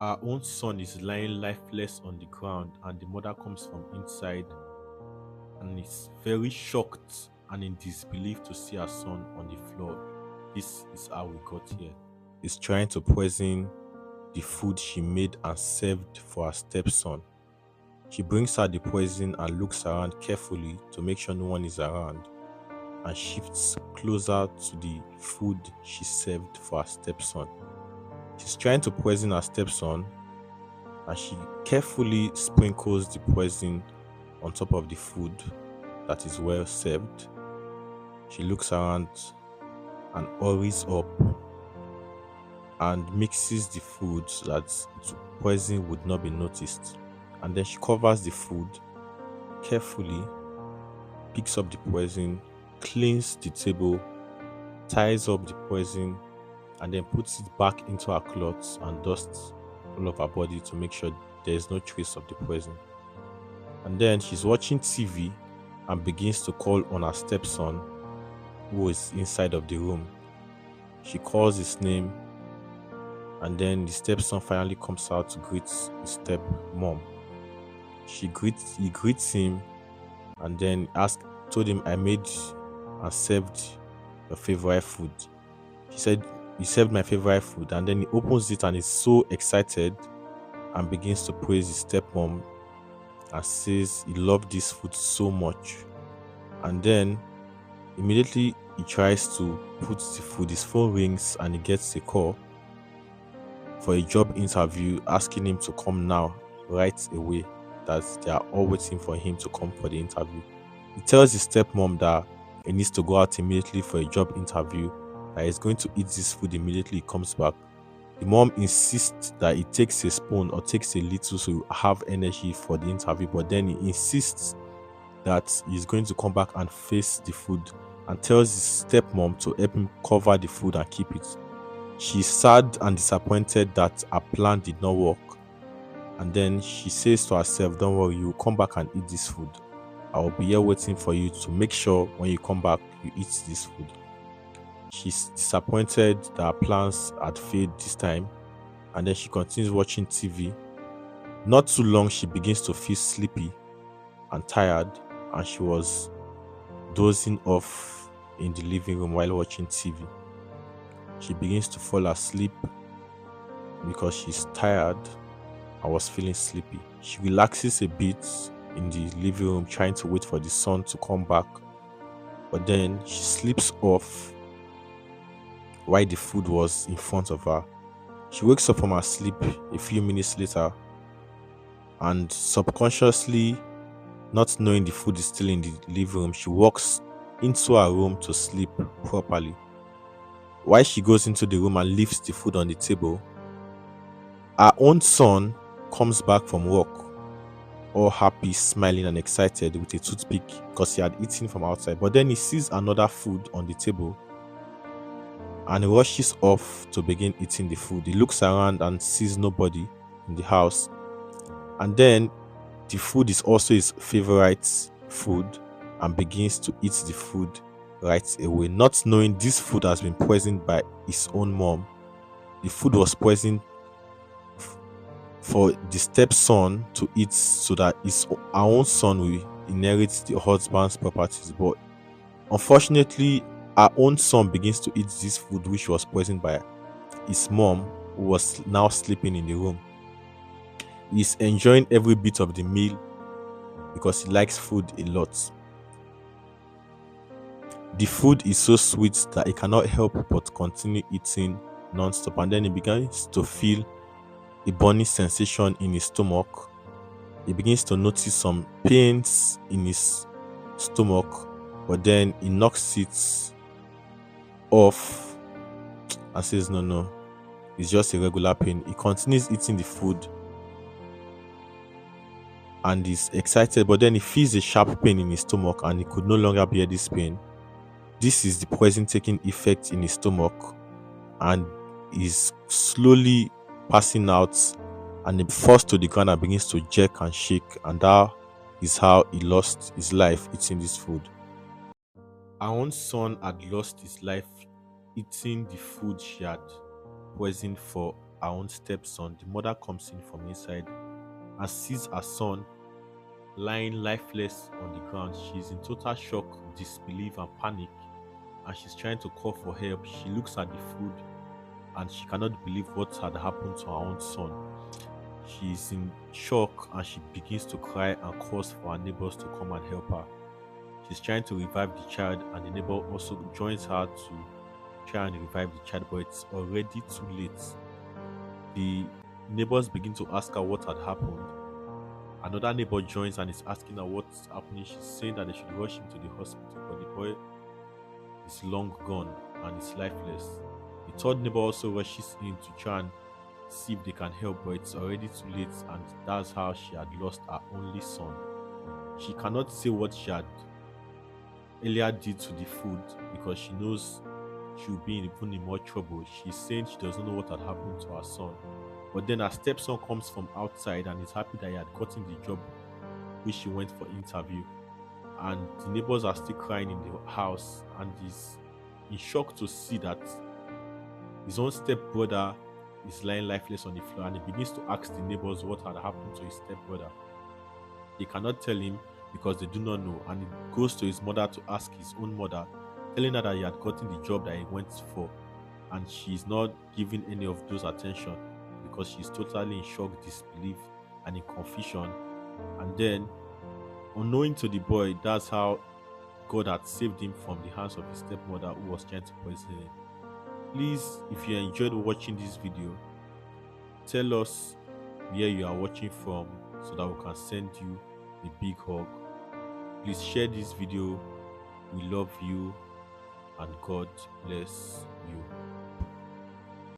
Our own son is lying lifeless on the ground, and the mother comes from inside and is very shocked and in disbelief to see her son on the floor. This is how we got here. He's trying to poison the food she made and served for her stepson. She brings out the poison and looks around carefully to make sure no one is around and shifts closer to the food she served for her stepson. She's trying to poison her stepson and she carefully sprinkles the poison on top of the food that is well served. She looks around and hurries up and mixes the food so that the poison would not be noticed. And then she covers the food carefully, picks up the poison, cleans the table, ties up the poison, and then puts it back into her clothes and dusts all of her body to make sure there is no trace of the poison. And then she's watching TV and begins to call on her stepson who is inside of the room. She calls his name, and then the stepson finally comes out to greet his stepmom. He greets him and then told him, I made and served your favorite food. He said, you served my favorite food. And then he opens it and is so excited and begins to praise his stepmom and says he loved this food so much. And then immediately he tries to put the food, his phone rings and he gets a call for a job interview asking him to come now, right away, that they are all waiting for him to come for the interview. He tells his stepmom that he needs to go out immediately for a job interview, that he's going to eat this food immediately he comes back. The mom insists that he takes a spoon or takes a little so he have energy for the interview, but then he insists that he's going to come back and face the food and tells his stepmom to help him cover the food and keep it. She's sad and disappointed that her plan did not work. And then she says to herself, don't worry, you will come back and eat this food. I will be here waiting for you to make sure when you come back, you eat this food. She's disappointed that her plans had failed this time. And then she continues watching TV. Not too long, she begins to feel sleepy and tired. And she was dozing off in the living room while watching TV. She begins to fall asleep because she's tired and was feeling sleepy. She relaxes a bit in the living room, trying to wait for the son to come back. But then she sleeps off while the food was in front of her. She wakes up from her sleep a few minutes later and subconsciously, not knowing the food is still in the living room, she walks into her room to sleep properly. While she goes into the room and leaves the food on the table, her own son comes back from work, all happy, smiling and excited with a toothpick because he had eaten from outside. But then he sees another food on the table and he rushes off to begin eating the food. He looks around and sees nobody in the house. And then the food is also his favorite food and begins to eat the food right away, not knowing this food has been poisoned by his own mom. The food was poisoned for the stepson to eat so that our own son will inherit the husband's properties. But unfortunately, our own son begins to eat this food which was poisoned by his mom, who was now sleeping in the room. He's enjoying every bit of the meal because he likes food a lot. The food is so sweet that he cannot help but continue eating non-stop, and then he begins to feel a burning sensation in his stomach. He begins to notice some pains in his stomach, but then he knocks it off and says, no, it's just a regular pain. He continues eating the food and is excited, but then he feels a sharp pain in his stomach and he could no longer bear this pain. This is the poison taking effect in his stomach and is slowly passing out, and he falls to the ground and begins to jerk and shake, and that is how he lost his life eating this food. Our own son had lost his life eating the food she had poisoned for her own stepson, the mother comes in from inside and sees her son lying lifeless on the ground. She's in total shock, disbelief, and panic, and she's trying to call for help. She looks at the food and she cannot believe what had happened to her own son. She's in shock and she begins to cry and calls for her neighbors to come and help her. She's trying to revive the child, and the neighbor also joins her to try and revive the child, but it's already too late. The neighbors begin to ask her what had happened. Another neighbor joins and is asking her what's happening. She's saying that they should rush him to the hospital, but the boy is long gone and is lifeless. The third neighbor also rushes in to try and see if they can help, but it's already too late, and that's how she had lost her only son. She cannot say what she had earlier did to the food because she knows she'll be even in more trouble. She's saying she doesn't know what had happened to her son. But then her stepson comes from outside and is happy that he had gotten the job which she went for interview. And the neighbors are still crying in the house, and is in shock to see that his own stepbrother is lying lifeless on the floor, and he begins to ask the neighbors what had happened to his stepbrother. They cannot tell him because they do not know, and he goes to his mother to ask his own mother, telling her that he had gotten the job that he went for, and she's not giving any of those attention because she's totally in shock, disbelief, and in confusion. And then, unknowing to the boy, that's how God had saved him from the hands of his stepmother who was trying to poison him. Please, if you enjoyed watching this video, tell us where you are watching from so that we can send you a big hug. Please share this video. We love you, and God bless you.